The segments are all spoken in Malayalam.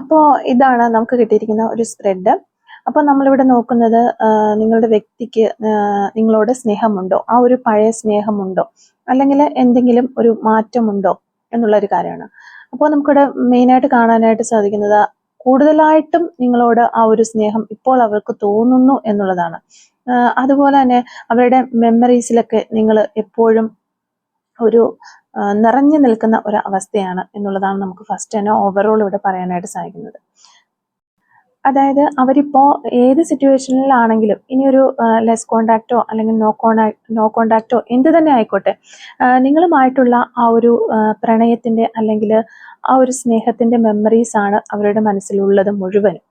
അപ്പോൾ ഇതാണ് നമുക്ക് കിട്ടിയിരിക്കുന്ന ഒരു സ്പ്രെഡ്. അപ്പോൾ നമ്മളിവിടെ നോക്കുന്നത് നിങ്ങളുടെ വ്യക്തിക്ക് നിങ്ങളോട് സ്നേഹമുണ്ടോ, ആ ഒരു പഴയ സ്നേഹമുണ്ടോ, അല്ലെങ്കിൽ എന്തെങ്കിലും ഒരു മാറ്റമുണ്ടോ എന്നുള്ളൊരു കാര്യമാണ്. അപ്പോൾ നമുക്കിവിടെ മെയിനായിട്ട് കാണാനായിട്ട് സാധിക്കുന്നത് കൂടുതലായിട്ടും നിങ്ങളോട് ആ ഒരു സ്നേഹം ഇപ്പോൾ അവർക്ക് തോന്നുന്നു എന്നുള്ളതാണ്. അതുപോലെ തന്നെ അവരുടെ മെമ്മറീസിലൊക്കെ നിങ്ങൾ എപ്പോഴും ഒരു നിറഞ്ഞു നിൽക്കുന്ന ഒരു അവസ്ഥയാണ് എന്നുള്ളതാണ് നമുക്ക് ഫസ്റ്റ് തന്നെ ഓവറോൾ ഇവിടെ പറയാനായിട്ട് സാധിക്കുന്നത്. അതായത് അവരിപ്പോൾ ഏത് സിറ്റുവേഷനിലാണെങ്കിലും ഇനിയൊരു ലെസ് കോണ്ടാക്റ്റോ അല്ലെങ്കിൽ നോ കോണ്ടാക്റ്റോ എന്ത് തന്നെ ആയിക്കോട്ടെ, നിങ്ങളുമായിട്ടുള്ള ആ ഒരു പ്രണയത്തിൻ്റെ അല്ലെങ്കിൽ ആ ഒരു സ്നേഹത്തിൻ്റെ മെമ്മറീസ് ആണ് അവരുടെ മനസ്സിലുള്ളത് മുഴുവനും.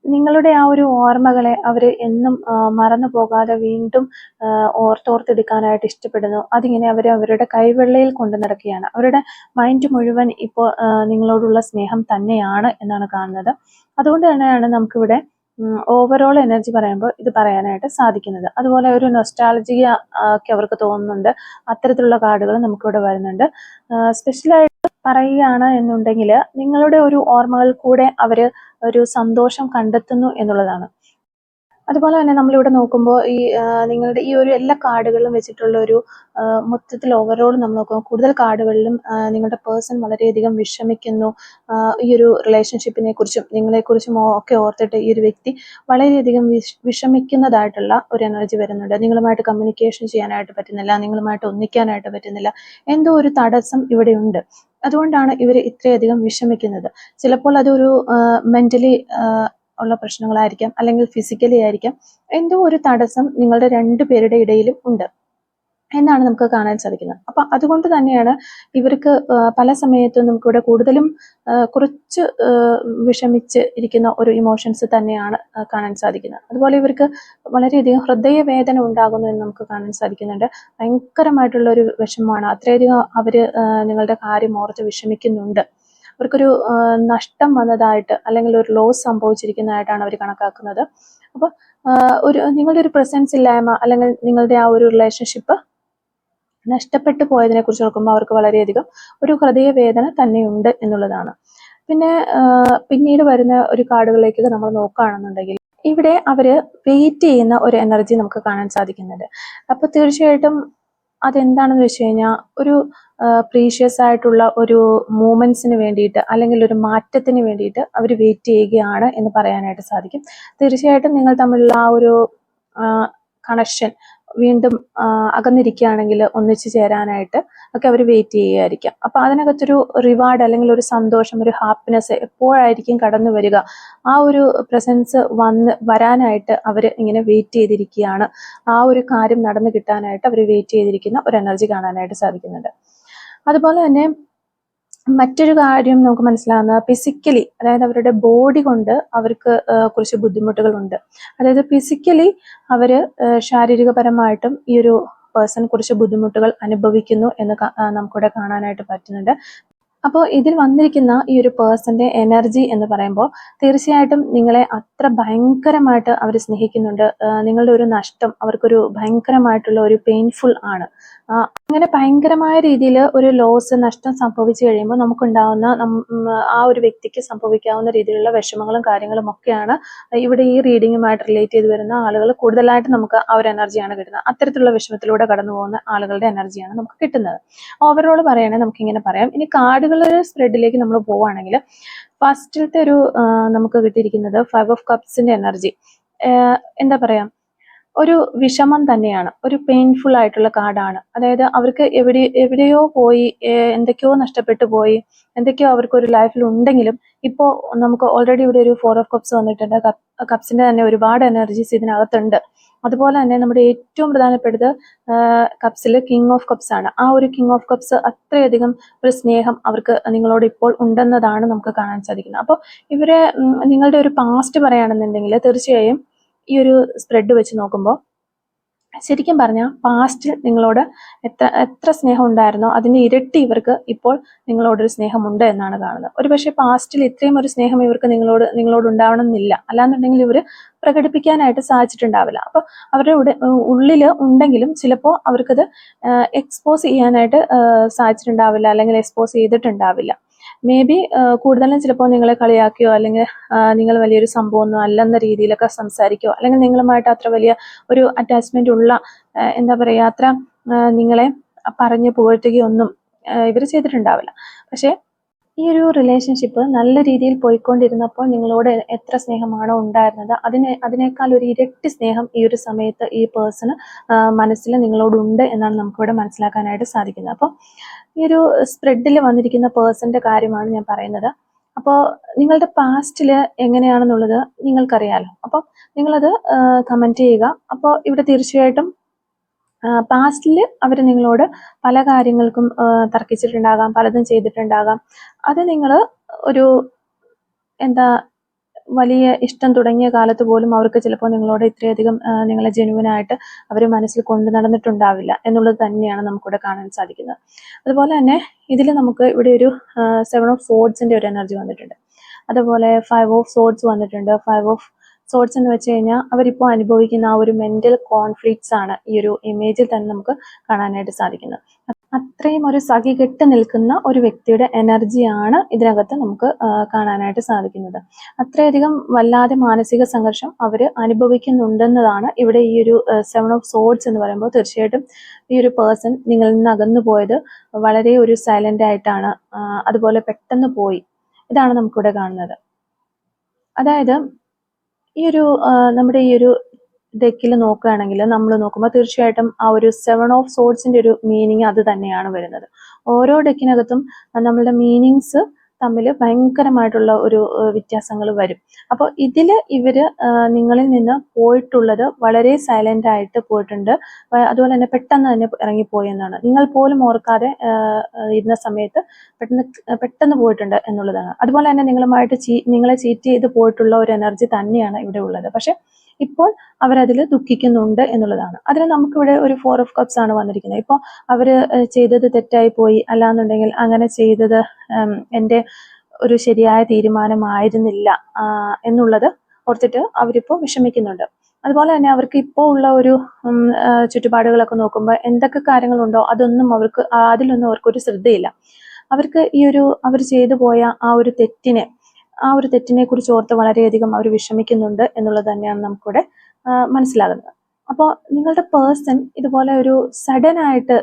നിങ്ങളുടെ ആ ഒരു ഓർമ്മകളെ അവർ എന്നും മറന്നു പോകാതെ വീണ്ടും ഓർത്തെടുക്കാനായിട്ട് ഇഷ്ടപ്പെടുന്നു. അതിങ്ങനെ അവർ അവരുടെ കൈവെള്ളയിൽ കൊണ്ടു നടക്കുകയാണ്. അവരുടെ മൈൻഡ് മുഴുവൻ ഇപ്പോൾ നിങ്ങളോടുള്ള സ്നേഹം തന്നെയാണ് എന്നാണ് കാണുന്നത്. അതുകൊണ്ട് തന്നെയാണ് നമുക്കിവിടെ ഓവറോൾ എനർജി പറയുമ്പോൾ ഇത് പറയാനായിട്ട് സാധിക്കുന്നത്. അതുപോലെ ഒരു നൊസ്റ്റാൾജിയ ഒക്കെ അവർക്ക് തോന്നുന്നുണ്ട്. അത്തരത്തിലുള്ള കാർഡുകൾ നമുക്കിവിടെ വരുന്നുണ്ട്. സ്പെഷ്യലായിട്ട് പറയുകയാണ് എന്നുണ്ടെങ്കിൽ നിങ്ങളുടെ ഒരു ഓർമ്മകൾ കൂടെ അവർ ഒരു സന്തോഷം കണ്ടെത്തുന്നു എന്നുള്ളതാണ്. അതുപോലെ തന്നെ നമ്മളിവിടെ നോക്കുമ്പോൾ ഈ നിങ്ങളുടെ ഈ ഒരു എല്ലാ കാർഡുകളിലും വെച്ചിട്ടുള്ള ഒരു മൊത്തത്തിൽ ഓവറോൾ നമ്മൾ നോക്കുമ്പോൾ കൂടുതൽ കാർഡുകളിലും നിങ്ങളുടെ പേഴ്സൺ വളരെയധികം വിഷമിക്കുന്നു. ഈ ഒരു റിലേഷൻഷിപ്പിനെ കുറിച്ചും നിങ്ങളെക്കുറിച്ചും ഒക്കെ ഓർത്തിട്ട് ഈ ഒരു വ്യക്തി വളരെയധികം വിഷമിക്കുന്നതായിട്ടുള്ള ഒരു എനർജി വരുന്നുണ്ട്. നിങ്ങളുമായിട്ട് കമ്മ്യൂണിക്കേഷൻ ചെയ്യാനായിട്ട് പറ്റുന്നില്ല, നിങ്ങളുമായിട്ട് ഒന്നിക്കാനായിട്ട് പറ്റുന്നില്ല, എന്തോ ഒരു തടസ്സം ഇവിടെയുണ്ട്. അതുകൊണ്ടാണ് ഇവർ ഇത്രയധികം വിഷമിക്കുന്നത്. ചിലപ്പോൾ അതൊരു മെന്റലി ഉള്ള പ്രശ്നങ്ങളായിരിക്കാം, അല്ലെങ്കിൽ ഫിസിക്കലി ആയിരിക്കാം. എന്തോ ഒരു തടസ്സം നിങ്ങളുടെ രണ്ടുപേരുടെ ഇടയിലും ഉണ്ട് എന്നാണ് നമുക്ക് കാണാൻ സാധിക്കുന്നത്. അപ്പം അതുകൊണ്ട് തന്നെയാണ് ഇവർക്ക് പല സമയത്തും നമുക്കിവിടെ കൂടുതലും കുറച്ച് വിഷമിച്ച് ഇരിക്കുന്ന ഒരു ഇമോഷൻസ് തന്നെയാണ് കാണാൻ സാധിക്കുന്നത്. അതുപോലെ ഇവർക്ക് വളരെയധികം ഹൃദയവേദന ഉണ്ടാകുന്നു എന്ന് നമുക്ക് കാണാൻ സാധിക്കുന്നുണ്ട്. ഭയങ്കരമായിട്ടുള്ള ഒരു വിഷമമാണ്. അത്രയധികം അവർ നിങ്ങളുടെ കാര്യം ഓർത്ത് വിഷമിക്കുന്നുണ്ട്. അവർക്കൊരു നഷ്ടം വന്നതായിട്ട് അല്ലെങ്കിൽ ഒരു ലോസ് സംഭവിച്ചിരിക്കുന്നതായിട്ടാണ് അവർ കണക്കാക്കുന്നത്. അപ്പോൾ നിങ്ങളുടെ ഒരു പ്രസൻസ് ഇല്ലായ്മ അല്ലെങ്കിൽ നിങ്ങളുടെ ആ ഒരു റിലേഷൻഷിപ്പ് നഷ്ടപ്പെട്ടു പോയതിനെ കുറിച്ച് നോക്കുമ്പോൾ അവർക്ക് വളരെയധികം ഒരു ഹൃദയവേദന തന്നെയുണ്ട് എന്നുള്ളതാണ്. പിന്നെ പിന്നീട് വരുന്ന ഒരു കാർഡുകളിലേക്ക് നമ്മൾ നോക്കുകയാണെന്നുണ്ടെങ്കിൽ ഇവിടെ അവര് വെയിറ്റ് ചെയ്യുന്ന ഒരു എനർജി നമുക്ക് കാണാൻ സാധിക്കുന്നുണ്ട്. അപ്പോൾ തീർച്ചയായിട്ടും അതെന്താണെന്ന് വെച്ച് കഴിഞ്ഞാൽ ഒരു പ്രീഷ്യസ് ആയിട്ടുള്ള ഒരു മൂമെന്റ്സിന് വേണ്ടിയിട്ട് അല്ലെങ്കിൽ ഒരു മാറ്റത്തിന് വേണ്ടിയിട്ട് അവർ വെയിറ്റ് ചെയ്യുകയാണ് എന്ന് പറയാനായിട്ട് സാധിക്കും. തീർച്ചയായിട്ടും നിങ്ങൾ തമ്മിലുള്ള ആ ഒരു കണക്ഷൻ വീണ്ടും അകന്നിരിക്കുകയാണെങ്കിൽ ഒന്നിച്ചു ചേരാനായിട്ട് ഒക്കെ അവർ വെയിറ്റ് ചെയ്യുകയായിരിക്കാം. അപ്പൊ അതിനകത്തൊരു റിവാർഡ് അല്ലെങ്കിൽ ഒരു സന്തോഷം, ഒരു ഹാപ്പിനെസ് എപ്പോഴായിരിക്കും കടന്നു വരിക, ആ ഒരു പ്രസൻസ് വരാനായിട്ട് അവർ ഇങ്ങനെ വെയിറ്റ് ചെയ്തിരിക്കുകയാണ്. ആ ഒരു കാര്യം നടന്നു കിട്ടാനായിട്ട് അവർ വെയിറ്റ് ചെയ്തിരിക്കുന്ന ഒരു എനർജി കാണാനായിട്ട് സാധിക്കുന്നുണ്ട്. അതുപോലെ തന്നെ മറ്റൊരു കാര്യം നമുക്ക് മനസ്സിലാകുന്നത് ഫിസിക്കലി, അതായത് അവരുടെ ബോഡി കൊണ്ട് അവർക്ക് കുറച്ച് ബുദ്ധിമുട്ടുകളുണ്ട്. അതായത് ഫിസിക്കലി അവർ ശാരീരികപരമായിട്ടും ഈ ഒരു പേഴ്സൺ കുറച്ച് ബുദ്ധിമുട്ടുകൾ അനുഭവിക്കുന്നു എന്ന് നമുക്കിവിടെ കാണാനായിട്ട് പറ്റുന്നുണ്ട്. അപ്പോൾ ഇതിൽ വന്നിരിക്കുന്ന ഈ ഒരു പേഴ്സന്റെ എനർജി എന്ന് പറയുമ്പോൾ തീർച്ചയായിട്ടും നിങ്ങളെ അത്ര ഭയങ്കരമായിട്ട് അവർ സ്നേഹിക്കുന്നുണ്ട്. നിങ്ങളുടെ ഒരു നഷ്ടം അവർക്കൊരു ഭയങ്കരമായിട്ടുള്ള ഒരു പെയിൻഫുൾ ആണ്. അങ്ങനെ ഭയങ്കരമായ രീതിയിൽ ഒരു ലോസ്, നഷ്ടം സംഭവിച്ചു കഴിയുമ്പോൾ നമുക്കുണ്ടാവുന്ന ആ ഒരു വ്യക്തിക്ക് സംഭവിക്കാവുന്ന രീതിയിലുള്ള വിഷമങ്ങളും കാര്യങ്ങളും ഒക്കെയാണ് ഇവിടെ ഈ റീഡിങ്ങുമായിട്ട് റിലേറ്റ് ചെയ്ത് വരുന്ന ആളുകൾ കൂടുതലായിട്ട് നമുക്ക് ആ ഒരു എനർജിയാണ് കിട്ടുന്നത്. അത്തരത്തിലുള്ള വിഷമത്തിലൂടെ കടന്നു പോകുന്ന ആളുകളുടെ എനർജിയാണ് നമുക്ക് കിട്ടുന്നത്. ഓവറോൾ പറയുകയാണെങ്കിൽ നമുക്കിങ്ങനെ പറയാം. ഇനി കാർഡുകളുടെ സ്പ്രെഡിലേക്ക് നമ്മൾ പോവുകയാണെങ്കിൽ ഫസ്റ്റിലത്തെ ഒരു നമുക്ക് കിട്ടിയിരിക്കുന്നത് 5 ഓഫ് കപ്സിന്റെ എനർജി. എന്താ പറയാ, ഒരു വിഷമം തന്നെയാണ്, ഒരു പെയിൻഫുൾ ആയിട്ടുള്ള കാർഡാണ്. അതായത് അവർക്ക് എവിടെയോ പോയി, എന്തൊക്കെയോ നഷ്ടപ്പെട്ടു പോയി, എന്തൊക്കെയോ അവർക്ക് ഒരു ലൈഫിൽ ഉണ്ടെങ്കിലും ഇപ്പോൾ നമുക്ക് ഓൾറെഡി ഇവിടെ ഒരു 4 ഓഫ് കപ്സ് വന്നിട്ടുണ്ട്. കപ്സിന്റെ തന്നെ ഒരുപാട് എനർജീസ് ഇതിനകത്തുണ്ട്. അതുപോലെ തന്നെ നമ്മുടെ ഏറ്റവും പ്രധാനപ്പെട്ടത് കപ്സിൽ കിങ് ഓഫ് കപ്സ് ആണ്. ആ ഒരു കിങ് ഓഫ് കപ്സ് അത്രയധികം ഒരു സ്നേഹം അവർക്ക് നിങ്ങളോട് ഇപ്പോൾ ഉണ്ടെന്നതാണ് നമുക്ക് കാണാൻ സാധിക്കുന്നത്. അപ്പോൾ ഇവരെ നിങ്ങളുടെ ഒരു പാസ്റ്റ് പറയുകയാണെന്നുണ്ടെങ്കിൽ തീർച്ചയായും ഈ ഒരു സ്പ്രെഡ് വെച്ച് നോക്കുമ്പോൾ ശരിക്കും പറഞ്ഞാൽ പാസ്റ്റിൽ നിങ്ങളോട് എത്ര സ്നേഹം ഉണ്ടായിരുന്നോ അതിന്റെ ഇരട്ടി ഇവർക്ക് ഇപ്പോൾ നിങ്ങളോടൊരു സ്നേഹമുണ്ട് എന്നാണ് കാണുന്നത്. ഒരു പക്ഷേ പാസ്റ്റിൽ ഇത്രയും ഒരു സ്നേഹം ഇവർക്ക് നിങ്ങളോട് ഉണ്ടാവണം എന്നില്ല. അല്ലാന്നുണ്ടെങ്കിൽ ഇവർ പ്രകടിപ്പിക്കാനായിട്ട് സാധിച്ചിട്ടുണ്ടാവില്ല. അപ്പോൾ അവരുടെ ഉള്ളിൽ ഉണ്ടെങ്കിലും ചിലപ്പോൾ അവർക്കത് എക്സ്പോസ് ചെയ്യാനായിട്ട് സാധിച്ചിട്ടുണ്ടാവില്ല, അല്ലെങ്കിൽ എക്സ്പോസ് ചെയ്തിട്ടുണ്ടാവില്ല. മേ ബി കൂടുതലും ചിലപ്പോൾ നിങ്ങളെ കളിയാക്കിയോ അല്ലെങ്കിൽ നിങ്ങൾ വലിയൊരു സംഭവമൊന്നും അല്ലെന്ന രീതിയിലൊക്കെ സംസാരിക്കുകയോ അല്ലെങ്കിൽ നിങ്ങളുമായിട്ട് അത്ര വലിയ ഒരു അറ്റാച്ച്മെന്റ് ഉള്ള എന്താ പറയുക അത്ര നിങ്ങളെ പറഞ്ഞ് പുകഴ്ത്തുകയൊന്നും ഇവർ ചെയ്തിട്ടുണ്ടാവില്ല. പക്ഷേ ഈ ഒരു റിലേഷൻഷിപ്പ് നല്ല രീതിയിൽ പോയിക്കൊണ്ടിരുന്നപ്പോൾ നിങ്ങളോട് എത്ര സ്നേഹമാണോ ഉണ്ടായിരുന്നത് അതിനേക്കാൾ ഒരു ഇരട്ടി സ്നേഹം ഈ ഒരു സമയത്ത് ഈ പേഴ്സണ് മനസ്സിൽ നിങ്ങളോടുണ്ട് എന്നാണ് നമുക്കിവിടെ മനസ്സിലാക്കാനായിട്ട് സാധിക്കുന്നത്. അപ്പോൾ ഈ ഒരു സ്പ്രെഡിൽ വന്നിരിക്കുന്ന പേഴ്സന്റെ കാര്യമാണ് ഞാൻ പറയുന്നത്. അപ്പോൾ നിങ്ങളുടെ പാസ്റ്റിൽ എങ്ങനെയാണെന്നുള്ളത് നിങ്ങൾക്കറിയാലോ. അപ്പോൾ നിങ്ങളത് കമന്റ് ചെയ്യുക. അപ്പോൾ ഇവിടെ തീർച്ചയായിട്ടും പാസ്റ്റിൽ അവർ നിങ്ങളോട് പല കാര്യങ്ങൾക്കും തർക്കിച്ചിട്ടുണ്ടാകാം, പലതും ചെയ്തിട്ടുണ്ടാകാം. അത് നിങ്ങൾ ഒരു എന്താ വലിയ ഇഷ്ടം തുടങ്ങിയ കാലത്ത് പോലും അവർക്ക് ചിലപ്പോൾ നിങ്ങളോട് ഇത്രയധികം നിങ്ങളെ ജെനുവിനായിട്ട് അവർ മനസ്സിൽ കൊണ്ടു നടന്നിട്ടുണ്ടാവില്ല എന്നുള്ളത് തന്നെയാണ് നമുക്കിവിടെ കാണാൻ സാധിക്കുന്നത്. അതുപോലെ തന്നെ ഇതിൽ നമുക്ക് ഇവിടെ ഒരു 7 ഓഫ് സോഡ്സിന്റെ ഒരു എനർജി വന്നിട്ടുണ്ട്. അതുപോലെ 5 ഓഫ് സോഡ്സ് വന്നിട്ടുണ്ട്. 5 ഓഫ് സോഡ്സ് എന്ന് വെച്ച് കഴിഞ്ഞാൽ അവരിപ്പോൾ അനുഭവിക്കുന്ന ആ ഒരു മെന്റൽ കോൺഫ്ലിക്ട്സ് ആണ് ഈ ഒരു ഇമേജിൽ തന്നെ നമുക്ക് കാണാനായിട്ട് സാധിക്കുന്നത്. അത്രയും ഒരു സഖികെട്ട് നിൽക്കുന്ന ഒരു വ്യക്തിയുടെ എനർജിയാണ് ഇതിനകത്ത് നമുക്ക് കാണാനായിട്ട് സാധിക്കുന്നത്. അത്രയധികം വല്ലാതെ മാനസിക സംഘർഷം അവർ അനുഭവിക്കുന്നുണ്ടെന്നതാണ് ഇവിടെ ഈ ഒരു 7 ഓഫ് സോഡ്സ് എന്ന് പറയുമ്പോൾ. തീർച്ചയായിട്ടും ഈ ഒരു പേഴ്സൺ നിങ്ങളിൽ നിന്ന് അകന്നു പോയത് വളരെ ഒരു സൈലന്റ് ആയിട്ടാണ്, അതുപോലെ പെട്ടെന്ന് പോയി. ഇതാണ് നമുക്കിവിടെ കാണുന്നത്. അതായത് ഈ ഒരു നമ്മുടെ ഈ ഒരു ഡെക്കിൽ നോക്കുകയാണെങ്കിൽ നമ്മൾ നോക്കുമ്പോൾ തീർച്ചയായിട്ടും ആ ഒരു 7 ഓഫ് സോഡ്സിന്റെ ഒരു മീനിങ് അത് തന്നെയാണ് വരുന്നത്. ഓരോ ഡെക്കിനകത്തും നമ്മളുടെ മീനിങ്സ് തമ്മിൽ ഭയങ്കരമായിട്ടുള്ള ഒരു വ്യത്യാസങ്ങൾ വരും. അപ്പോൾ ഇതിൽ ഇവര് നിങ്ങളിൽ നിന്ന് പോയിട്ടുള്ളത് വളരെ സൈലന്റ് ആയിട്ട് പോയിട്ടുണ്ട്. അതുപോലെ തന്നെ പെട്ടെന്ന് തന്നെ ഇറങ്ങിപ്പോയി എന്നാണ്. നിങ്ങൾ പോലും ഓർക്കാതെ ഇരുന്ന സമയത്ത് പെട്ടെന്ന് പോയിട്ടുണ്ട് എന്നുള്ളതാണ്. അതുപോലെ തന്നെ നിങ്ങളെ ചീറ്റ് ചെയ്ത് പോയിട്ടുള്ള ഒരു എനർജി തന്നെയാണ് ഇവിടെ ഉള്ളത്. പക്ഷെ ഇപ്പോൾ അവരതിൽ ദുഃഖിക്കുന്നുണ്ട് എന്നുള്ളതാണ്. അതിന് നമുക്കിവിടെ ഒരു 4 ഓഫ് കപ്സ് ആണ് വന്നിരിക്കുന്നത്. ഇപ്പോൾ അവര് ചെയ്തത് തെറ്റായി പോയി, അല്ലാന്നുണ്ടെങ്കിൽ അങ്ങനെ ചെയ്തത് എൻ്റെ ഒരു ശരിയായ തീരുമാനമായിരുന്നില്ല എന്നുള്ളത് ഓർത്തിട്ട് അവരിപ്പോൾ വിഷമിക്കുന്നുണ്ട്. അതുപോലെ തന്നെ അവർക്ക് ഇപ്പോൾ ഉള്ള ഒരു ചുറ്റുപാടുകളൊക്കെ നോക്കുമ്പോൾ എന്തൊക്കെ കാര്യങ്ങളുണ്ടോ അതിലൊന്നും അവർക്കൊരു ശ്രദ്ധയില്ല. അവർക്ക് അവർ ചെയ്തു പോയ ആ ഒരു തെറ്റിനെ കുറിച്ച് ഓർത്ത് വളരെയധികം അവർ വിഷമിക്കുന്നുണ്ട് എന്നുള്ളത് തന്നെയാണ് നമുക്കിവിടെ മനസ്സിലാകുന്നത്. അപ്പോൾ നിങ്ങളുടെ പേഴ്സൺ ഇതുപോലെ ഒരു സഡൻ ആയിട്ട്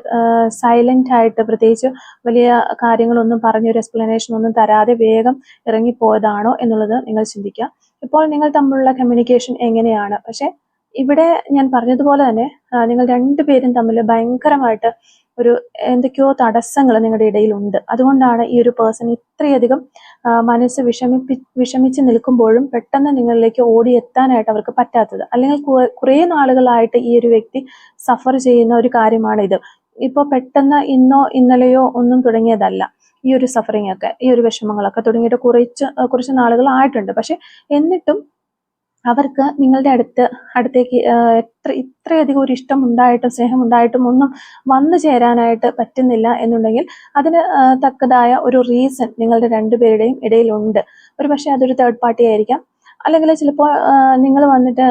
സൈലന്റ് ആയിട്ട് പ്രത്യേകിച്ച് വലിയ കാര്യങ്ങളൊന്നും പറഞ്ഞൊരു എക്സ്പ്ലനേഷൻ ഒന്നും തരാതെ വേഗം ഇറങ്ങിപ്പോയതാണോ എന്നുള്ളത് നിങ്ങൾ ചിന്തിക്കുക. ഇപ്പോൾ നിങ്ങൾ തമ്മിലുള്ള കമ്മ്യൂണിക്കേഷൻ എങ്ങനെയാണ്? പക്ഷെ ഇവിടെ ഞാൻ പറഞ്ഞതുപോലെ തന്നെ നിങ്ങൾ രണ്ടുപേരും തമ്മിൽ ഭയങ്കരമായിട്ട് ഒരു എന്തൊക്കെയോ തടസ്സങ്ങൾ നിങ്ങളുടെ ഇടയിലുണ്ട്. അതുകൊണ്ടാണ് ഈ ഒരു പേഴ്സൺ ഇത്രയധികം മനസ്സ് വിഷമിച്ച് നിൽക്കുമ്പോഴും പെട്ടെന്ന് നിങ്ങളിലേക്ക് ഓടിയെത്താനായിട്ട് അവർക്ക് പറ്റാത്തത്. അല്ലെങ്കിൽ കുറേ നാളുകളായിട്ട് ഈ ഒരു വ്യക്തി സഫർ ചെയ്യുന്ന ഒരു കാര്യമാണ് ഇത്. ഇപ്പോൾ പെട്ടെന്ന് ഇന്നോ ഇന്നലെയോ ഒന്നും തുടങ്ങിയതല്ല. ഈ ഒരു സഫറിങ് ഒക്കെ, ഈ ഒരു വിഷമങ്ങളൊക്കെ തുടങ്ങിയിട്ട് കുറച്ച് നാളുകളായിട്ടുണ്ട്. പക്ഷെ എന്നിട്ടും അവർക്ക് നിങ്ങളുടെ അടുത്തേക്ക് ഇത്രയധികം ഒരു ഇഷ്ടം ഉണ്ടായിട്ടും സ്നേഹം ഉണ്ടായിട്ടും ഒന്നും വന്നു ചേരാനായിട്ട് പറ്റുന്നില്ല എന്നുണ്ടെങ്കിൽ അതിന് തക്കതായ ഒരു റീസൺ നിങ്ങളുടെ രണ്ടുപേരുടെയും ഇടയിലുണ്ട്. ഒരു പക്ഷെ അതൊരു തേർഡ് പാർട്ടി ആയിരിക്കാം. അല്ലെങ്കിൽ ചിലപ്പോൾ നിങ്ങൾ വന്നിട്ട്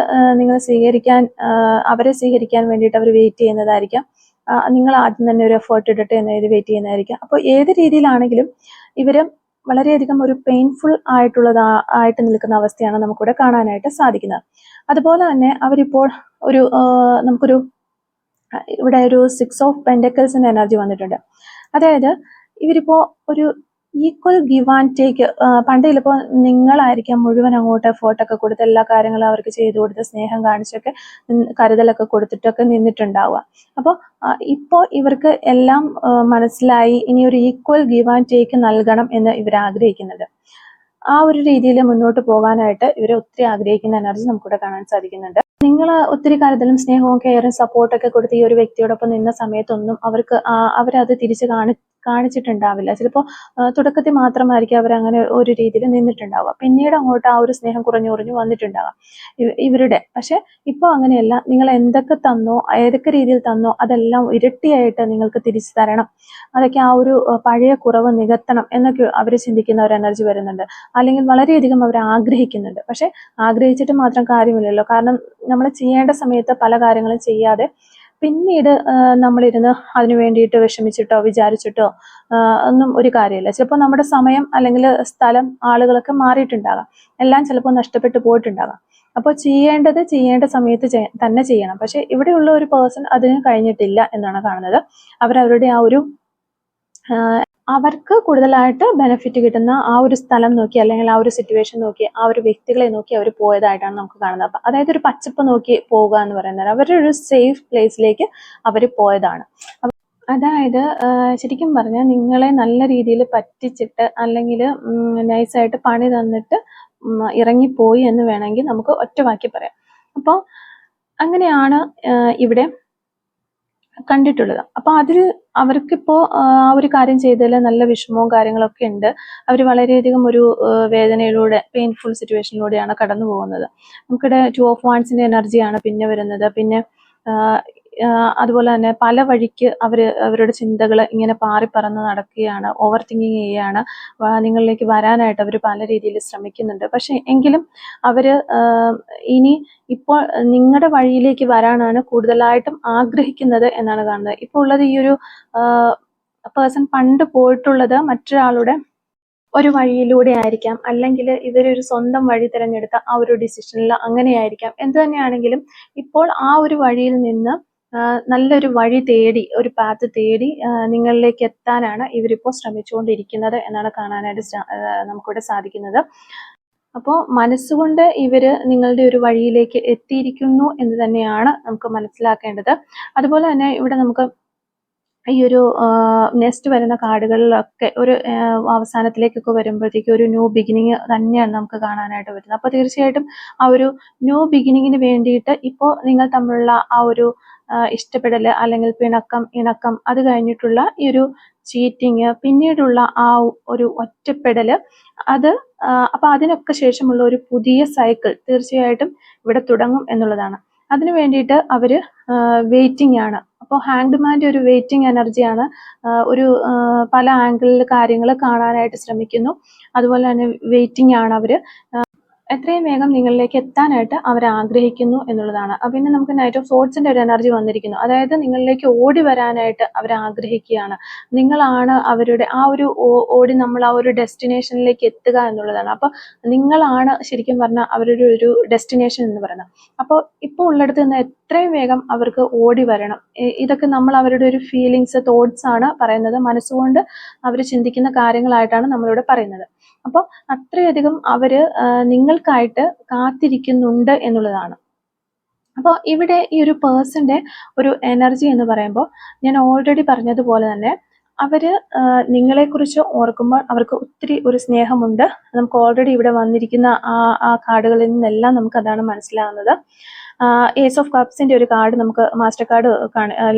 അവരെ സ്വീകരിക്കാൻ വേണ്ടിയിട്ട് അവർ വെയിറ്റ് ചെയ്യുന്നതായിരിക്കാം. നിങ്ങൾ ആദ്യം തന്നെ ഒരു എഫേർട്ട് ഇട്ടിട്ട് എന്ന് എഴുതി വെയിറ്റ് ചെയ്യുന്നതായിരിക്കാം. അപ്പോൾ ഏത് രീതിയിലാണെങ്കിലും ഇവര് വളരെയധികം ഒരു പെയിൻഫുൾ ആയിട്ട് നിൽക്കുന്ന അവസ്ഥയാണ് നമുക്കിവിടെ കാണാനായിട്ട് സാധിക്കുന്നത്. അതുപോലെ തന്നെ അവരിപ്പോൾ ഇവിടെ ഒരു 6 ഓഫ് പെൻഡക്കിൾസിന്റെ എനർജി വന്നിട്ടുണ്ട്. അതായത് ഇവരിപ്പോ ഒരു ഈക്വൽ ഗിവ് ആൻഡ് ടേക്ക്. പണ്ട് ചിലപ്പോൾ നിങ്ങളായിരിക്കാം മുഴുവൻ അങ്ങോട്ട് എഫേർട്ടൊക്കെ കൊടുത്ത് എല്ലാ കാര്യങ്ങളും അവർക്ക് ചെയ്തു കൊടുത്ത് സ്നേഹം കാണിച്ചൊക്കെ കരുതലൊക്കെ കൊടുത്തിട്ടൊക്കെ നിന്നിട്ടുണ്ടാവുക. അപ്പോൾ ഇപ്പോൾ ഇവർക്ക് എല്ലാം മനസ്സിലായി. ഇനി ഒരു ഈക്വൽ ഗിവ് ആൻഡ് ടേക്ക് നൽകണം എന്ന് ഇവർ ആഗ്രഹിക്കുന്നുണ്ട്. ആ ഒരു രീതിയിൽ മുന്നോട്ട് പോകാനായിട്ട് ഇവർ ഒത്തിരി ആഗ്രഹിക്കുന്ന എനർജി നമുക്കിവിടെ കാണാൻ സാധിക്കുന്നുണ്ട്. നിങ്ങൾ ഒത്തിരി കാര്യത്തിലും സ്നേഹവും കെയറും സപ്പോർട്ടൊക്കെ കൊടുത്ത് ഈ ഒരു വ്യക്തിയോടൊപ്പം നിന്ന സമയത്തൊന്നും അവരത് തിരിച്ച് കാണിച്ചിട്ടുണ്ടാവില്ല. ചിലപ്പോൾ തുടക്കത്തിൽ മാത്രമായിരിക്കും അവരങ്ങനെ ഒരു രീതിയിൽ നിന്നിട്ടുണ്ടാവുക. പിന്നീട് അങ്ങോട്ട് ആ ഒരു സ്നേഹം കുറഞ്ഞു വന്നിട്ടുണ്ടാവാം ഇവരുടെ. പക്ഷെ ഇപ്പോൾ അങ്ങനെയല്ല. നിങ്ങൾ എന്തൊക്കെ തന്നോ, ഏതൊക്കെ രീതിയിൽ തന്നോ അതെല്ലാം ഇരട്ടിയായിട്ട് നിങ്ങൾക്ക് തിരിച്ചു തരണം. അതൊക്കെ ആ ഒരു പഴയ കുറവ് നികത്തണം എന്നൊക്കെ അവർ ചിന്തിക്കുന്ന ഒരു എനർജി വരുന്നുണ്ട്. അല്ലെങ്കിൽ വളരെയധികം അവർ ആഗ്രഹിക്കുന്നുണ്ട്. പക്ഷെ ആഗ്രഹിച്ചിട്ട് മാത്രം കാര്യമില്ലല്ലോ. കാരണം നമ്മൾ ചെയ്യേണ്ട സമയത്ത് പല കാര്യങ്ങളും ചെയ്യാതെ പിന്നീട് നമ്മളിരുന്ന് അതിനു വേണ്ടിയിട്ട് വിഷമിച്ചിട്ടോ വിചാരിച്ചിട്ടോ ഒന്നും ഒരു കാര്യമില്ല. ചിലപ്പോൾ നമ്മുടെ സമയം അല്ലെങ്കിൽ സ്ഥലം ആളുകളൊക്കെ മാറിയിട്ടുണ്ടാകാം, എല്ലാം ചിലപ്പോൾ നഷ്ടപ്പെട്ടു പോയിട്ടുണ്ടാകാം. അപ്പോൾ ചെയ്യേണ്ട സമയത്ത് തന്നെ ചെയ്യണം. പക്ഷെ ഇവിടെയുള്ള ഒരു പേഴ്സൺ അതിന് കഴിഞ്ഞിട്ടില്ല എന്നാണ് കാണുന്നത്. അവരവരുടെ ആ ഒരു അവർക്ക് കൂടുതലായിട്ട് ബെനിഫിറ്റ് കിട്ടുന്ന ആ ഒരു സ്ഥലം നോക്കി, അല്ലെങ്കിൽ ആ ഒരു സിറ്റുവേഷൻ നോക്കി, ആ ഒരു വ്യക്തികളെ നോക്കി അവർ പോയതായിട്ടാണ് നമുക്ക് കാണുന്നത്. അപ്പം അതായത് ഒരു പച്ചപ്പ് നോക്കി പോവുക എന്ന് പറയുന്നത് അവരുടെ ഒരു സേഫ് പ്ലേസിലേക്ക് അവർ പോയതാണ്. അതായത് ശരിക്കും പറഞ്ഞാൽ നിങ്ങളെ നല്ല രീതിയിൽ പറ്റിച്ചിട്ട് അല്ലെങ്കിൽ നൈസായിട്ട് പണി തന്നിട്ട് ഇറങ്ങിപ്പോയി എന്ന് വേണമെങ്കിൽ നമുക്ക് ഒറ്റ വാക്കി പറയാം. അപ്പോൾ അങ്ങനെയാണ് ഇവിടെ കണ്ടിട്ടുള്ളത്. അപ്പൊ അതിൽ അവർക്കിപ്പോ ആ ഒരു കാര്യം ചെയ്തതിൽ നല്ല വിഷമവും കാര്യങ്ങളൊക്കെ ഉണ്ട്. അവർ വളരെയധികം ഒരു വേദനയിലൂടെ, പെയിൻഫുൾ സിറ്റുവേഷനിലൂടെയാണ് കടന്നു പോകുന്നത്. നമുക്കിവിടെ 2 ഓഫ് വാൻസിന്റെ എനർജിയാണ് പിന്നെ വരുന്നത്. പിന്നെ അതുപോലെ തന്നെ പല വഴിക്ക് അവരുടെ ചിന്തകൾ ഇങ്ങനെ പാറിപ്പറന്ന് നടക്കുകയാണ്, ഓവർ തിങ്കിങ് ചെയ്യുകയാണ്. നിങ്ങളിലേക്ക് വരാനായിട്ട് അവർ പല രീതിയിൽ ശ്രമിക്കുന്നുണ്ട്. പക്ഷെ എങ്കിലും അവര് ഇനി ഇപ്പോൾ നിങ്ങളുടെ വഴിയിലേക്ക് വരാനാണ് കൂടുതലായിട്ടും ആഗ്രഹിക്കുന്നത് എന്നാണ് കാണുന്നത്. ഇപ്പോൾ ഉള്ളത് ഈ ഒരു പേഴ്സൺ പണ്ട് പോയിട്ടുള്ളത് മറ്റൊരാളുടെ ഒരു വഴിയിലൂടെ ആയിരിക്കാം, അല്ലെങ്കിൽ ഇവരൊരു സ്വന്തം വഴി തിരഞ്ഞെടുത്ത ആ ഒരു ഡിസിഷനിൽ അങ്ങനെയായിരിക്കാം. എന്ത് തന്നെയാണെങ്കിലും ഇപ്പോൾ ആ ഒരു വഴിയിൽ നിന്ന് നല്ലൊരു വഴി തേടി, ഒരു പാത്ത് തേടി നിങ്ങളിലേക്ക് എത്താനാണ് ഇവരിപ്പോൾ ശ്രമിച്ചുകൊണ്ടിരിക്കുന്നത് എന്നാണ് കാണാനായിട്ട് നമുക്കിവിടെ സാധിക്കുന്നത്. അപ്പോൾ മനസ്സുകൊണ്ട് ഇവര് നിങ്ങളുടെ ഒരു വഴിയിലേക്ക് എത്തിയിരിക്കുന്നു എന്ന് തന്നെയാണ് നമുക്ക് മനസ്സിലാക്കേണ്ടത്. അതുപോലെ തന്നെ ഇവിടെ നമുക്ക് ഈ ഒരു നെക്സ്റ്റ് വരുന്ന കാർഡുകളിലൊക്കെ ഒരു അവസാനത്തിലേക്കൊക്കെ വരുമ്പോഴത്തേക്കും ഒരു ന്യൂ ബിഗിനിങ് തന്നെയാണ് നമുക്ക് കാണാനായിട്ട് വരുന്നത്. അപ്പോൾ തീർച്ചയായിട്ടും ആ ഒരു ന്യൂ ബിഗിനിങ്ങിന് വേണ്ടിയിട്ട് ഇപ്പോൾ നിങ്ങൾ തമ്മിലുള്ള ആ ഒരു ഇഷ്ടപ്പെടല്, അല്ലെങ്കിൽ ഇണക്കം, അത് കഴിഞ്ഞിട്ടുള്ള ഈ ഒരു ചീറ്റിങ്, പിന്നീടുള്ള ആ ഒരു ഒറ്റപ്പെടല്, അത് അപ്പൊ അതിനൊക്കെ ശേഷമുള്ള ഒരു പുതിയ സൈക്കിൾ തീർച്ചയായിട്ടും ഇവിടെ തുടങ്ങും എന്നുള്ളതാണ്. അതിനു വേണ്ടിയിട്ട് അവര് വെയിറ്റിംഗ് ആണ്. അപ്പോൾ ഹാങ്ഡ്മാൻ്റെ ഒരു വെയിറ്റിംഗ് എനർജിയാണ്. ഒരു പല ആംഗിളിൽ കാര്യങ്ങൾ കാണാനായിട്ട് ശ്രമിക്കുന്നു. അതുപോലെ തന്നെ വെയിറ്റിംഗ് ആണ് അവര്. എത്രയും വേഗം നിങ്ങളിലേക്ക് എത്താനായിട്ട് അവർ ആഗ്രഹിക്കുന്നു എന്നുള്ളതാണ്. പിന്നെ നമുക്ക് നൈറ്റ് ഓഫ് സോർട്സിന്റെ ഒരു എനർജി വന്നിരിക്കുന്നു. അതായത് നിങ്ങളിലേക്ക് ഓടി വരാനായിട്ട് അവർ ആഗ്രഹിക്കുകയാണ്. നിങ്ങളാണ് അവരുടെ ആ ഒരു ഓടി നമ്മൾ ആ ഒരു ഡെസ്റ്റിനേഷനിലേക്ക് എത്തുക എന്നുള്ളതാണ്. അപ്പോൾ നിങ്ങളാണ് ശരിക്കും പറഞ്ഞാൽ അവരുടെ ഒരു ഡെസ്റ്റിനേഷൻ എന്ന് പറയുന്നത്. അപ്പോൾ ഇപ്പോൾ ഉള്ളിടത്ത് നിന്ന് എത്രയും വേഗം അവർക്ക് ഓടി വരണം. ഇതൊക്കെ നമ്മൾ അവരുടെ ഒരു ഫീലിങ്സ്, തോട്ട്സ് ആണ് പറയുന്നത്. മനസ്സുകൊണ്ട് അവർ ചിന്തിക്കുന്ന കാര്യങ്ങളായിട്ടാണ് നമ്മളിവിടെ പറയുന്നത്. അപ്പോൾ അത്രയധികം അവര് നിങ്ങൾക്കായിട്ട് കാത്തിരിക്കുന്നുണ്ട് എന്നുള്ളതാണ്. അപ്പോൾ ഇവിടെ ഈ ഒരു പേഴ്സന്റെ ഒരു എനർജി എന്ന് പറയുമ്പോൾ ഞാൻ ഓൾറെഡി പറഞ്ഞതുപോലെ തന്നെ അവര് നിങ്ങളെക്കുറിച്ച് ഓർക്കുമ്പോൾ അവർക്ക് ഒത്തിരി ഒരു സ്നേഹമുണ്ട്. നമുക്ക് ഓൾറെഡി ഇവിടെ വന്നിരിക്കുന്ന ആ കാർഡുകളിൽ നിന്നെല്ലാം നമുക്ക് അതാണ് മനസ്സിലാകുന്നത്. ഏസ് ഓഫ് കപ്സിന്റെ ഒരു കാർഡ് നമുക്ക് മാസ്റ്റർ കാർഡ്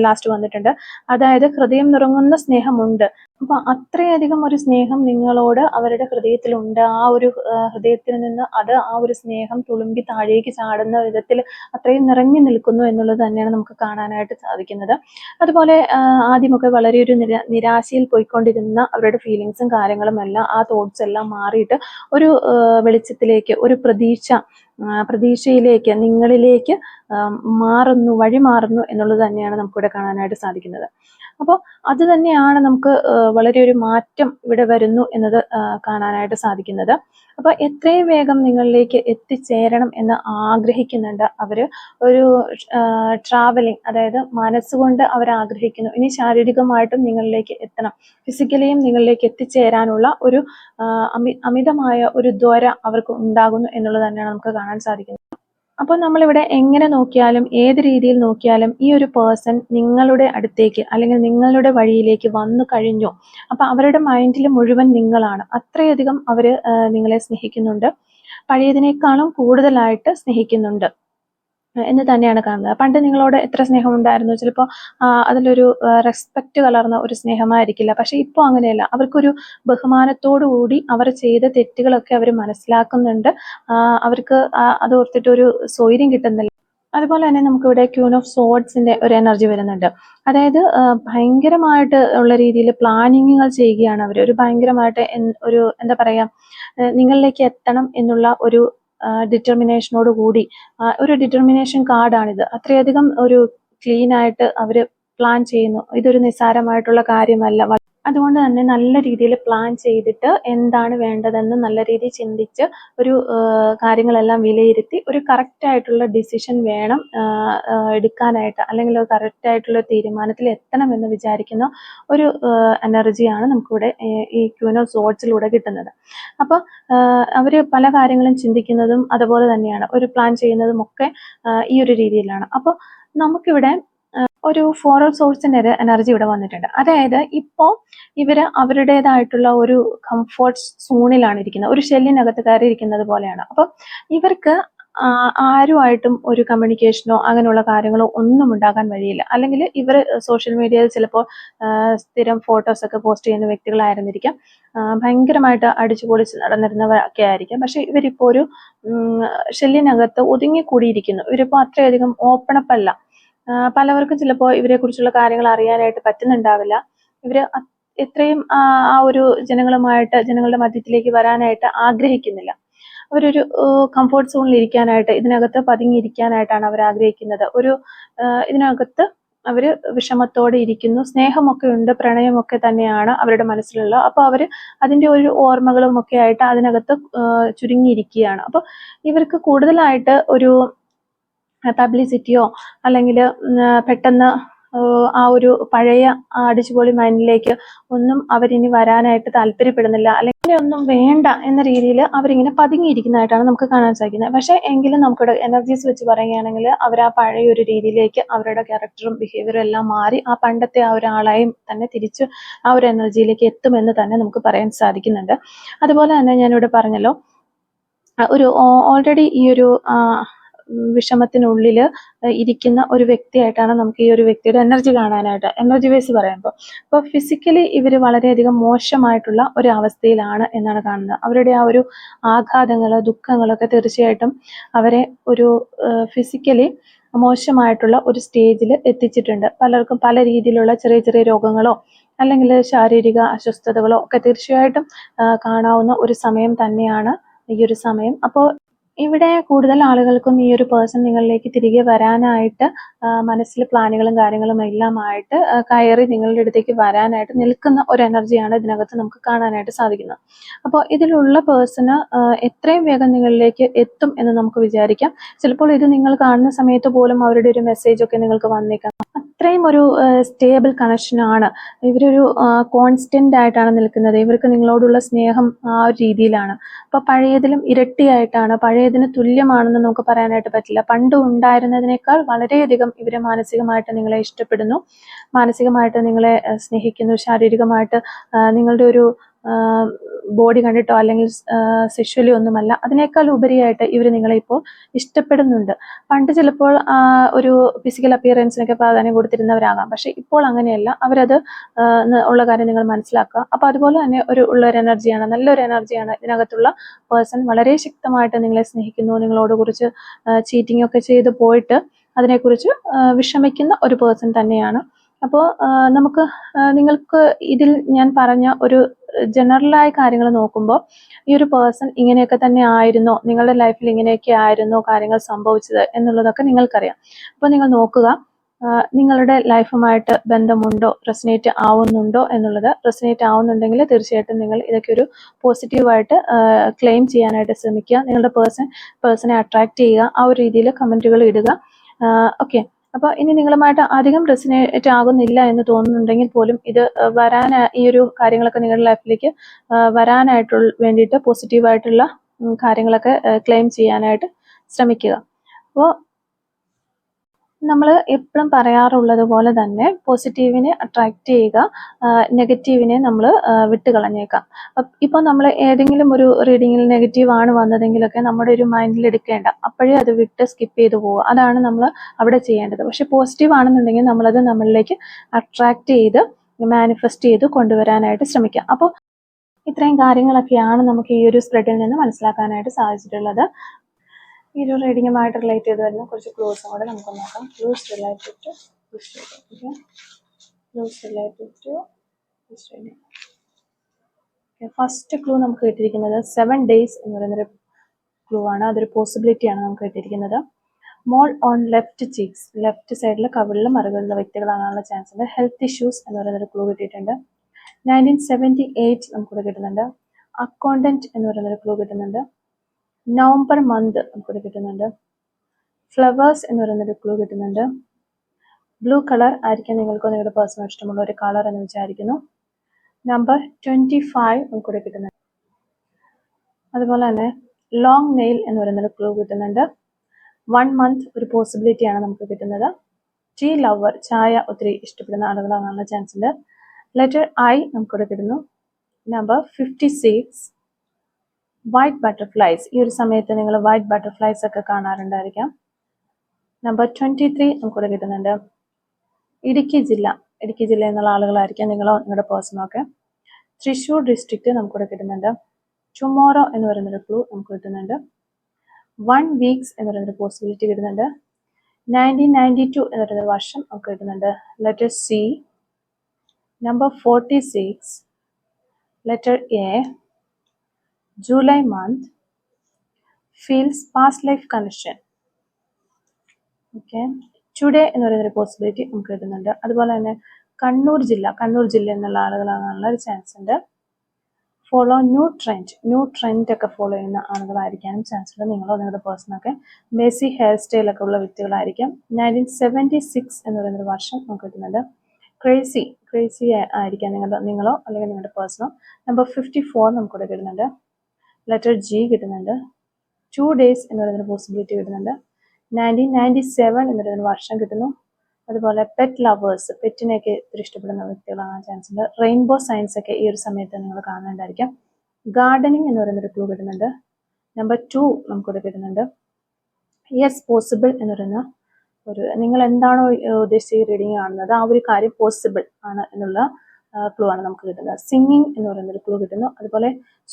ലാസ്റ്റ് വന്നിട്ടുണ്ട്. അതായത് ഹൃദയം നുറങ്ങുന്ന സ്നേഹമുണ്ട്. അപ്പൊ അത്രയധികം ഒരു സ്നേഹം നിങ്ങളോട് അവരുടെ ഹൃദയത്തിലുണ്ട്. ആ ഒരു ഹൃദയത്തിൽ നിന്ന് ആ ഒരു സ്നേഹം തുളുമ്പി താഴേക്ക് ചാടുന്ന വിധത്തിൽ അത്രയും നിറഞ്ഞു നിൽക്കുന്നു എന്നുള്ളത് തന്നെയാണ് നമുക്ക് കാണാനായിട്ട് സാധിക്കുന്നത്. അതുപോലെ ആദ്യമൊക്കെ വളരെ ഒരു നിരാശയിൽ പോയിക്കൊണ്ടിരുന്ന അവരുടെ ഫീലിങ്സും കാര്യങ്ങളും എല്ലാം, ആ തോട്ട്സ് എല്ലാം മാറിയിട്ട് ഒരു വെളിച്ചത്തിലേക്ക്, ഒരു പ്രതീക്ഷയിലേക്ക്, നിങ്ങളിലേക്ക് വഴി മാറുന്നു എന്നുള്ളത് തന്നെയാണ് നമുക്കിവിടെ കാണാനായിട്ട് സാധിക്കുന്നത്. അപ്പോൾ അത് തന്നെയാണ് നമുക്ക് വളരെ ഒരു മാറ്റം ഇവിടെ വരുന്നു എന്നത് കാണാനായിട്ട് സാധിക്കുന്നത്. അപ്പോൾ എത്രയും വേഗം നിങ്ങളിലേക്ക് എത്തിച്ചേരണം എന്ന് ആഗ്രഹിക്കുന്നുണ്ട് അവര്. ഒരു ട്രാവലിംഗ്, അതായത് മനസ്സുകൊണ്ട് അവർ ആഗ്രഹിക്കുന്നു. ഇനി ശാരീരികമായിട്ടും നിങ്ങളിലേക്ക് എത്തണം, ഫിസിക്കലിയും നിങ്ങളിലേക്ക് എത്തിച്ചേരാനുള്ള ഒരു അമിതമായ ഒരു ത്വര അവർക്ക് ഉണ്ടാകുന്നു എന്നുള്ളത് തന്നെയാണ് നമുക്ക് കാണാൻ സാധിക്കുന്നത്. അപ്പോൾ നമ്മളിവിടെ എങ്ങനെ നോക്കിയാലും, ഏത് രീതിയിൽ നോക്കിയാലും ഈ ഒരു പേഴ്സൺ നിങ്ങളുടെ അടുത്തേക്ക് അല്ലെങ്കിൽ നിങ്ങളുടെ വഴിയിലേക്ക് വന്നു കഴിഞ്ഞു. അപ്പൊ അവരുടെ മൈൻഡിൽ മുഴുവൻ നിങ്ങളാണ്. അത്രയധികം അവര് നിങ്ങളെ സ്നേഹിക്കുന്നുണ്ട്, പഴയതിനേക്കാളും കൂടുതലായിട്ട് സ്നേഹിക്കുന്നുണ്ട് എന്ന് തന്നെയാണ് കാണുന്നത്. പണ്ട് നിങ്ങളോട് എത്ര സ്നേഹം ഉണ്ടായിരുന്നു, ചിലപ്പോൾ അതിലൊരു റെസ്പെക്റ്റ് കലർന്ന ഒരു സ്നേഹമായിരിക്കില്ല. പക്ഷെ ഇപ്പോൾ അങ്ങനെയല്ല. അവർക്കൊരു ബഹുമാനത്തോടു കൂടി അവർ ചെയ്ത തെറ്റുകളൊക്കെ അവർ മനസ്സിലാക്കുന്നുണ്ട്. അവർക്ക് അത് ഓർത്തിട്ടൊരു സ്വൈര്യം കിട്ടുന്നില്ല. അതുപോലെ തന്നെ നമുക്കിവിടെ ക്യൂൻ ഓഫ് സോർഡ്സിന്റെ ഒരു എനർജി വരുന്നുണ്ട്. അതായത് ഭയങ്കരമായിട്ട് ഉള്ള രീതിയിൽ പ്ലാനിങ്ങുകൾ ചെയ്യുകയാണ് അവർ. ഒരു ഭയങ്കരമായിട്ട് ഒരു എന്താ പറയാ, നിങ്ങളിലേക്ക് എത്തണം എന്നുള്ള ഒരു ഡിറ്റർമിനേഷനോട് കൂടി ഒരു ഡിറ്റർമിനേഷൻ കാർഡാണിത്. അത്രയധികം ഒരു ക്ലീൻ ആയിട്ട് അവർ പ്ലാൻ ചെയ്യുന്നു. ഇതൊരു നിസ്സാരമായിട്ടുള്ള കാര്യമല്ല. അതുകൊണ്ട് തന്നെ നല്ല രീതിയിൽ പ്ലാൻ ചെയ്തിട്ട് എന്താണ് വേണ്ടതെന്ന് നല്ല രീതിയിൽ ചിന്തിച്ച് ഒരു കാര്യങ്ങളെല്ലാം വിലയിരുത്തി ഒരു കറക്റ്റ് ആയിട്ടുള്ള ഡിസിഷൻ വേണം എടുക്കാനായിട്ട്, അല്ലെങ്കിൽ കറക്റ്റ് ആയിട്ടുള്ള തീരുമാനത്തിൽ എത്തണമെന്ന് വിചാരിക്കുന്ന ഒരു എനർജിയാണ് നമുക്കിവിടെ ഈ ക്വീൻ ഓഫ് സോർഡ്സിലൂടെ കിട്ടുന്നത്. അപ്പോൾ അവർ പല കാര്യങ്ങളും ചിന്തിക്കുന്നതും അതുപോലെ തന്നെയാണ്, ഒരു പ്ലാൻ ചെയ്യുന്നതും ഒക്കെ ഈ ഒരു രീതിയിലാണ്. അപ്പോൾ നമുക്കിവിടെ ഒരു ഫോർ ഓഫ് സോഴ്സിന്റെ എനർജി ഇവിടെ വന്നിട്ടുണ്ട്. അതായത് ഇപ്പോൾ ഇവര് അവരുടേതായിട്ടുള്ള ഒരു കംഫോർട്ട് സോണിലാണ് ഇരിക്കുന്നത്, ഒരു ഷെല്ലിനകത്ത് കയറി ഇരിക്കുന്നത് പോലെയാണ്. അപ്പം ഇവർക്ക് ആരുമായിട്ടും ഒരു കമ്മ്യൂണിക്കേഷനോ അങ്ങനെയുള്ള കാര്യങ്ങളോ ഒന്നും ഉണ്ടാകാൻ വഴിയില്ല. അല്ലെങ്കിൽ ഇവർ സോഷ്യൽ മീഡിയയിൽ ചിലപ്പോൾ സ്ഥിരം ഫോട്ടോസ് ഒക്കെ പോസ്റ്റ് ചെയ്യുന്ന വ്യക്തികളായിരുന്നിരിക്കാം, ഭയങ്കരമായിട്ട് അടിച്ചു പൊളിച്ച് നടന്നിരുന്നവരൊക്കെ ആയിരിക്കാം. പക്ഷെ ഇവരിപ്പോൾ ഒരു ഷെല്ലിനകത്ത് ഒതുങ്ങിക്കൂടിയിരിക്കുന്നു. ഇവരിപ്പോൾ അത്രയധികം ഓപ്പണപ്പ് അല്ല. പലവർക്കും ചിലപ്പോൾ ഇവരെ കുറിച്ചുള്ള കാര്യങ്ങൾ അറിയാനായിട്ട് പറ്റുന്നുണ്ടാവില്ല. ഇവര് എത്രയും ആ ഒരു ജനങ്ങളുടെ മധ്യത്തിലേക്ക് വരാനായിട്ട് ആഗ്രഹിക്കുന്നില്ല. അവരൊരു കംഫോർട്ട് സോണിൽ ഇരിക്കാനായിട്ട്, ഇതിനകത്ത് പതുങ്ങിയിരിക്കാനായിട്ടാണ് അവർ ആഗ്രഹിക്കുന്നത്. ഇതിനകത്ത് അവര് വിഷമത്തോടെ ഇരിക്കുന്നു. സ്നേഹമൊക്കെ ഉണ്ട്, പ്രണയമൊക്കെ തന്നെയാണ് അവരുടെ മനസ്സിലുള്ള. അപ്പോൾ അവര് അതിന്റെ ഒരു ഓർമ്മകളും ഒക്കെ ആയിട്ട് അതിനകത്ത് ചുരുങ്ങിയിരിക്കുകയാണ്. അപ്പോൾ ഇവർക്ക് കൂടുതലായിട്ട് ഒരു പബ്ലിസിറ്റിയോ അല്ലെങ്കിൽ പെട്ടെന്ന് ആ ഒരു പഴയ അടിച്ചുപൊളി മൈൻഡിലേക്ക് ഒന്നും അവരിനി വരാനായിട്ട് താല്പര്യപ്പെടുന്നില്ല, അല്ലെങ്കിൽ ഒന്നും വേണ്ട എന്ന രീതിയിൽ അവരിങ്ങനെ പതുങ്ങിയിരിക്കുന്നതായിട്ടാണ് നമുക്ക് കാണാൻ സാധിക്കുന്നത്. പക്ഷെ എങ്കിലും നമുക്കിവിടെ എനർജീസ് വെച്ച് പറയുകയാണെങ്കിൽ അവർ ആ പഴയ ഒരു രീതിയിലേക്ക് അവരുടെ ക്യാരക്ടറും ബിഹേവിയറും എല്ലാം മാറി ആ പണ്ടത്തെ ആ ഒരാളായും തന്നെ തിരിച്ച് ആ ഒരു എനർജിയിലേക്ക് എത്തുമെന്ന് തന്നെ നമുക്ക് പറയാൻ സാധിക്കുന്നുണ്ട്. അതുപോലെ തന്നെ ഞാനിവിടെ പറഞ്ഞല്ലോ, ഒരു ഓൾറെഡി ഈ ഒരു വിഷമത്തിനുള്ളിൽ ഇരിക്കുന്ന ഒരു വ്യക്തിയായിട്ടാണ് നമുക്ക് ഈ ഒരു വ്യക്തിയുടെ എനർജി കാണാനായിട്ട്, എനർജി വൈസ് പറയുമ്പോൾ. അപ്പോൾ ഫിസിക്കലി ഇവർ വളരെയധികം മോശമായിട്ടുള്ള ഒരു അവസ്ഥയിലാണ് എന്നാണ് കാണുന്നത്. അവരുടെ ആ ഒരു ആഘാതങ്ങൾ, ദുഃഖങ്ങളൊക്കെ തീർച്ചയായിട്ടും അവരെ ഒരു ഫിസിക്കലി മോശമായിട്ടുള്ള ഒരു സ്റ്റേജിൽ എത്തിച്ചിട്ടുണ്ട്. പലർക്കും പല രീതിയിലുള്ള ചെറിയ ചെറിയ രോഗങ്ങളോ അല്ലെങ്കിൽ ശാരീരിക അസ്വസ്ഥതകളോ ഒക്കെ തീർച്ചയായിട്ടും കാണാവുന്ന ഒരു സമയം തന്നെയാണ് ഈ ഒരു സമയം. അപ്പോൾ ഇവിടെ കൂടുതൽ ആളുകൾക്കും ഈ ഒരു പേഴ്സൺ നിങ്ങളിലേക്ക് തിരികെ വരാനായിട്ട് മനസ്സിൽ പ്ലാനുകളും കാര്യങ്ങളും എല്ലാമായിട്ട് കയറി നിങ്ങളുടെ അടുത്തേക്ക് വരാനായിട്ട് നിൽക്കുന്ന ഒരു എനർജിയാണ് ഇതിനകത്ത് നമുക്ക് കാണാനായിട്ട് സാധിക്കുന്നത്. അപ്പോൾ ഇതിലുള്ള പേഴ്സണ് എത്രയും വേഗം നിങ്ങളിലേക്ക് എത്തും എന്ന് നമുക്ക് വിചാരിക്കാം. ചിലപ്പോൾ ഇത് നിങ്ങൾ കാണുന്ന സമയത്ത് പോലും അവരുടെ ഒരു മെസ്സേജ് ഒക്കെ നിങ്ങൾക്ക് വന്നേക്കാം. അത്രയും ഒരു സ്റ്റേബിൾ കണക്ഷനാണ്. ഇവരൊരു കോൺസ്റ്റന്റ് ആയിട്ടാണ് നിൽക്കുന്നത്. ഇവർക്ക് നിങ്ങളോടുള്ള സ്നേഹം ആ ഒരു രീതിയിലാണ്. അപ്പോൾ പഴയതിലും ഇരട്ടിയായിട്ടാണ്, പഴയതിന് തുല്യമാണെന്ന് നമുക്ക് പറയാനായിട്ട് പറ്റില്ല. പണ്ട് ഉണ്ടായിരുന്നതിനേക്കാൾ വളരെയധികം ഇവർ മാനസികമായിട്ട് നിങ്ങളെ ഇഷ്ടപ്പെടുന്നു, മാനസികമായിട്ട് നിങ്ങളെ സ്നേഹിക്കുന്നു. ശാരീരികമായിട്ട് നിങ്ങളുടെ ഒരു ബോഡി കണ്ടിട്ടോ അല്ലെങ്കിൽ സെക്ഷലി ഒന്നുമല്ല, അതിനേക്കാൾ ഉപരിയായിട്ട് ഇവർ നിങ്ങളെ ഇപ്പോൾ ഇഷ്ടപ്പെടുന്നുണ്ട്. പണ്ട് ചിലപ്പോൾ ഒരു ഫിസിക്കൽ അപ്പിയറൻസിനൊക്കെ പ്രാധാന്യം കൊടുത്തിരുന്നവരാകാം, പക്ഷെ ഇപ്പോൾ അങ്ങനെയല്ല. അവരത് ഉള്ള കാര്യം നിങ്ങൾ മനസ്സിലാക്കുക. അപ്പോൾ അതുപോലെ തന്നെ ഉള്ളൊരു എനർജിയാണ്, നല്ലൊരു എനർജിയാണ് ഇതിനകത്തുള്ള പേഴ്സൺ. വളരെ ശക്തമായിട്ട് നിങ്ങളെ സ്നേഹിക്കുന്നു. നിങ്ങളോട് കുറിച്ച് ചീറ്റിംഗ് ഒക്കെ ചെയ്ത് പോയിട്ട് അതിനെക്കുറിച്ച് വിഷമിക്കുന്ന ഒരു പേഴ്സൺ തന്നെയാണ്. അപ്പോൾ നമുക്ക് നിങ്ങൾക്ക് ഇതിൽ ഞാൻ പറഞ്ഞ ഒരു ജനറലായ കാര്യങ്ങൾ നോക്കുമ്പോൾ ഈ ഒരു പേഴ്സൺ ഇങ്ങനെയൊക്കെ തന്നെ ആയിരുന്നോ, നിങ്ങളുടെ ലൈഫിൽ ഇങ്ങനെയൊക്കെ ആയിരുന്നോ കാര്യങ്ങൾ സംഭവിച്ചത് എന്നുള്ളതൊക്കെ നിങ്ങൾക്കറിയാം. അപ്പോൾ നിങ്ങൾ നോക്കുക, നിങ്ങളുടെ ലൈഫുമായിട്ട് ബന്ധമുണ്ടോ, റെസനേറ്റ് ആവുന്നുണ്ടോ എന്നുള്ളത്. റെസനേറ്റ് ആവുന്നുണ്ടെങ്കിൽ തീർച്ചയായിട്ടും നിങ്ങൾ ഇതൊക്കെ ഒരു പോസിറ്റീവായിട്ട് ക്ലെയിം ചെയ്യാനായിട്ട് ശ്രമിക്കുക. നിങ്ങളുടെ പേഴ്സണെ അട്രാക്ട് ചെയ്യുക, ആ ഒരു രീതിയിൽ കമൻറ്റുകൾ ഇടുക. ഓക്കെ, അപ്പോൾ ഇനി നിങ്ങളുമായിട്ട് അധികം റെസനേറ്റ് ആകുന്നില്ല എന്ന് തോന്നുന്നുണ്ടെങ്കിൽ പോലും ഇത് ഈ ഒരു കാര്യങ്ങളൊക്കെ നിങ്ങളുടെ ലൈഫിലേക്ക് വരാനായിട്ടുള്ള വേണ്ടിയിട്ട് പോസിറ്റീവായിട്ടുള്ള കാര്യങ്ങളൊക്കെ ക്ലെയിം ചെയ്യാനായിട്ട് ശ്രമിക്കുക. അപ്പോൾ നമ്മൾ എപ്പോഴും പറയാറുള്ളത് പോലെ തന്നെ പോസിറ്റീവിനെ അട്രാക്ട് ചെയ്യുക, നെഗറ്റീവിനെ നമ്മൾ വിട്ടുകളഞ്ഞേക്കാം. ഇപ്പോൾ നമ്മൾ ഏതെങ്കിലും ഒരു റീഡിങ്ങിൽ നെഗറ്റീവ് ആണ് വന്നതെങ്കിലൊക്കെ നമ്മുടെ ഒരു മൈൻഡിൽ എടുക്കേണ്ട, അപ്പോഴേ അത് വിട്ട് സ്കിപ്പ് ചെയ്ത് പോവുക. അതാണ് നമ്മൾ അവിടെ ചെയ്യേണ്ടത്. പക്ഷെ പോസിറ്റീവ് ആണെന്നുണ്ടെങ്കിൽ നമ്മളത് നമ്മളിലേക്ക് അട്രാക്ട് ചെയ്ത് മാനിഫെസ്റ്റ് ചെയ്ത് കൊണ്ടുവരാനായിട്ട് ശ്രമിക്കുക. അപ്പോൾ ഇത്രയും കാര്യങ്ങളൊക്കെയാണ് നമുക്ക് ഈ ഒരു സ്പ്രെഡിൽ നിന്ന് മനസ്സിലാക്കാനായിട്ട് സാധിച്ചിട്ടുള്ളത്. ഈ ഒരു റീഡിങ്ങുമായിട്ട് റിലേറ്റ് ചെയ്ത് വരുന്ന കുറച്ച് ക്ലൂസും കൂടെ നമുക്ക് നോക്കാം. Clues related to this reading. Clues related to this reading. First clue നമുക്ക് കിട്ടിയിരിക്കുന്നത് 7 days എന്ന് പറയുന്നൊരു ക്ലൂ ആണ്. അതൊരു പോസിബിലിറ്റിയാണ് നമുക്ക് കിട്ടിയിരിക്കുന്നത്. മോൾ ഓൺ ലെഫ്റ്റ് ചീക്സ്, ലെഫ്റ്റ് സൈഡിൽ കവിളിൽ മറുകുന്ന വ്യക്തികളാകാനുള്ള ചാൻസ് ഉണ്ട്. ഹെൽത്ത് ഇഷ്യൂസ് എന്ന് പറയുന്നൊരു ക്ലൂ കിട്ടിയിട്ടുണ്ട്. 1978 നമുക്കിവിടെ കിട്ടുന്നുണ്ട്. അക്കൗണ്ടന്റ് എന്ന് പറയുന്നൊരു ക്ലൂ കിട്ടുന്നുണ്ട്. നവംബർ മന്ത് നമുക്കിവിടെ കിട്ടുന്നുണ്ട്. ഫ്ലവേഴ്സ് എന്ന് പറയുന്നൊരു ക്ലൂ കിട്ടുന്നുണ്ട്. ബ്ലൂ കളർ ആയിരിക്കും നിങ്ങൾക്ക് നിങ്ങളുടെ പേഴ്സണൽ ഇഷ്ടമുള്ള ഒരു കളർ എന്ന് വിചാരിക്കുന്നു. നമ്പർ 25 നമുക്കിവിടെ കിട്ടുന്നുണ്ട്. അതുപോലെ തന്നെ ലോങ് നെയിൽ എന്ന് പറയുന്നൊരു ക്ലൂ കിട്ടുന്നുണ്ട്. 1 മന്ത് ഒരു പോസിബിലിറ്റിയാണ് നമുക്ക് കിട്ടുന്നത്. ടീ ലവർ, ചായ ഒത്തിരി ഇഷ്ടപ്പെടുന്ന ആളുകളാകാനുള്ള ചാൻസ് ഉണ്ട്. ലെറ്റർ ഐ നമുക്കിവിടെ കിട്ടുന്നു. Number 56 white butterflies. ഈ ഒരു സമയത്ത് നിങ്ങൾ വൈറ്റ് ബട്ടർഫ്ലൈസ് ഒക്കെ കാണാറുണ്ടായിരിക്കാം. നമ്പർ 23 നമുക്കിവിടെ കിട്ടുന്നുണ്ട്. ഇടുക്കി ജില്ല എന്നുള്ള ആളുകളായിരിക്കാം നിങ്ങളോ നിങ്ങളുടെ പേഴ്സണോ ഒക്കെ. തൃശ്ശൂർ ഡിസ്ട്രിക്റ്റ് നമുക്കിവിടെ കിട്ടുന്നുണ്ട്. ടുമോറോ എന്ന് പറയുന്നൊരു ക്ലൂ നമുക്ക് കിട്ടുന്നുണ്ട്. 1 വീക്സ് എന്ന് പറയുന്നൊരു പോസിബിലിറ്റി കിട്ടുന്നുണ്ട്. 1992 എന്ന് പറയുന്നൊരു വർഷം നമുക്ക് കിട്ടുന്നുണ്ട്. Letter C. Number 46 letter A. July month. Feels past life connection. Okay. Today എന്ന് പറയുന്നൊരു പോസിബിലിറ്റി നമുക്ക് കിട്ടുന്നുണ്ട്. അതുപോലെ തന്നെ കണ്ണൂർ ജില്ല എന്നുള്ള ആളുകളാകാനുള്ള ഒരു ചാൻസ് ഉണ്ട്. ഫോളോ ന്യൂ ട്രെൻഡ് ഒക്കെ ഫോളോ ചെയ്യുന്ന ആളുകളായിരിക്കാനും ചാൻസ് ഉണ്ട്. നിങ്ങളോ നിങ്ങളുടെ പേഴ്സണൊക്കെ ബേസി ഹെയർ സ്റ്റൈൽ ഒക്കെ ഉള്ള വ്യക്തികളായിരിക്കും. 1976 എന്ന് പറയുന്നൊരു വർഷം നമുക്ക് കിട്ടുന്നുണ്ട്. ക്രേസി ആയിരിക്കാം നിങ്ങളോ അല്ലെങ്കിൽ നിങ്ങളുടെ പേഴ്സണോ. നമ്പർ 54 നമുക്കിവിടെ കിട്ടുന്നുണ്ട്. ലെറ്റർ ജി കിട്ടുന്നുണ്ട്. 2 days എന്ന് പറയുന്നൊരു പോസിബിലിറ്റി കിട്ടുന്നുണ്ട്. 1997 എന്ന് പറയുന്നൊരു വർഷം കിട്ടുന്നു. അതുപോലെ പെറ്റ് ലവേഴ്സ്, പെറ്റിനെയൊക്കെ ഒത്തിരി ഇഷ്ടപ്പെടുന്ന വ്യക്തികളാകാൻ ചാൻസ് ഉണ്ട്. റെയിൻബോ സയൻസ് ഒക്കെ ഈ ഒരു സമയത്ത് നിങ്ങൾ കാണുന്നുണ്ടായിരിക്കാം. ഗാർഡനിങ് എന്ന് പറയുന്നൊരു ക്ലൂ കിട്ടുന്നുണ്ട്. നമ്പർ 2 നമുക്കിവിടെ കിട്ടുന്നുണ്ട്. യെസ് പോസിബിൾ എന്ന് പറയുന്ന നിങ്ങൾ എന്താണോ ഉദ്ദേശിച്ച റീഡിങ് കാണുന്നത് ആ ഒരു കാര്യം പോസിബിൾ ആണ് എന്നുള്ള ക്ലൂ ആണ് നമുക്ക് കിട്ടുന്നത്. സിംഗിങ് എന്ന് പറയുന്നൊരു ക്ലൂ കിട്ടുന്നു. അതുപോലെ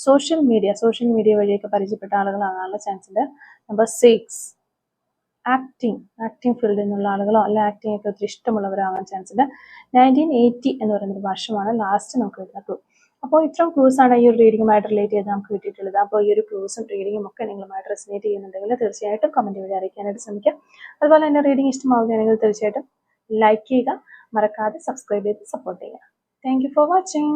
സോഷ്യൽ മീഡിയ വഴിയൊക്കെ പരിചയപ്പെട്ട ആളുകളാകാനുള്ള ചാൻസ് ഉണ്ട്. നമ്പർ 6 ആക്ടിങ് ഫീൽഡിൽ നിന്നുള്ള ആളുകളോ അല്ലെ ആക്ടിങ് ഒക്കെ ഒത്തിരി ഇഷ്ടമുള്ളവരാകാൻ ചാൻസ് ഉണ്ട്. 1980 എന്ന് പറയുന്നൊരു വർഷമാണ് ലാസ്റ്റ് നമുക്ക് കിട്ടുന്ന ക്ലൂ. അപ്പോൾ ഇത്രയും ക്ലൂസ് ആണ് ഈ ഒരു റീഡിങ്ങുമായിട്ട് റിലേറ്റ് ചെയ്ത് നമുക്ക് കിട്ടിയിട്ടുള്ളത്. അപ്പോൾ ഈ ഒരു ക്ലൂസും റീഡിങ്ങും ഒക്കെ നിങ്ങളുമായിട്ട് റെസിനേറ്റ് ചെയ്യുന്നുണ്ടെങ്കിൽ തീർച്ചയായിട്ടും കമൻറ്റ് വഴി അറിയിക്കാനായിട്ട് ശ്രമിക്കുക. അതുപോലെ തന്നെ റീഡിങ് ഇഷ്ടമാവുകയാണെങ്കിൽ തീർച്ചയായിട്ടും ലൈക്ക് ചെയ്യുക, മറക്കാതെ സബ്സ്ക്രൈബ് ചെയ്ത് സപ്പോർട്ട് ചെയ്യുക. Thank you for watching.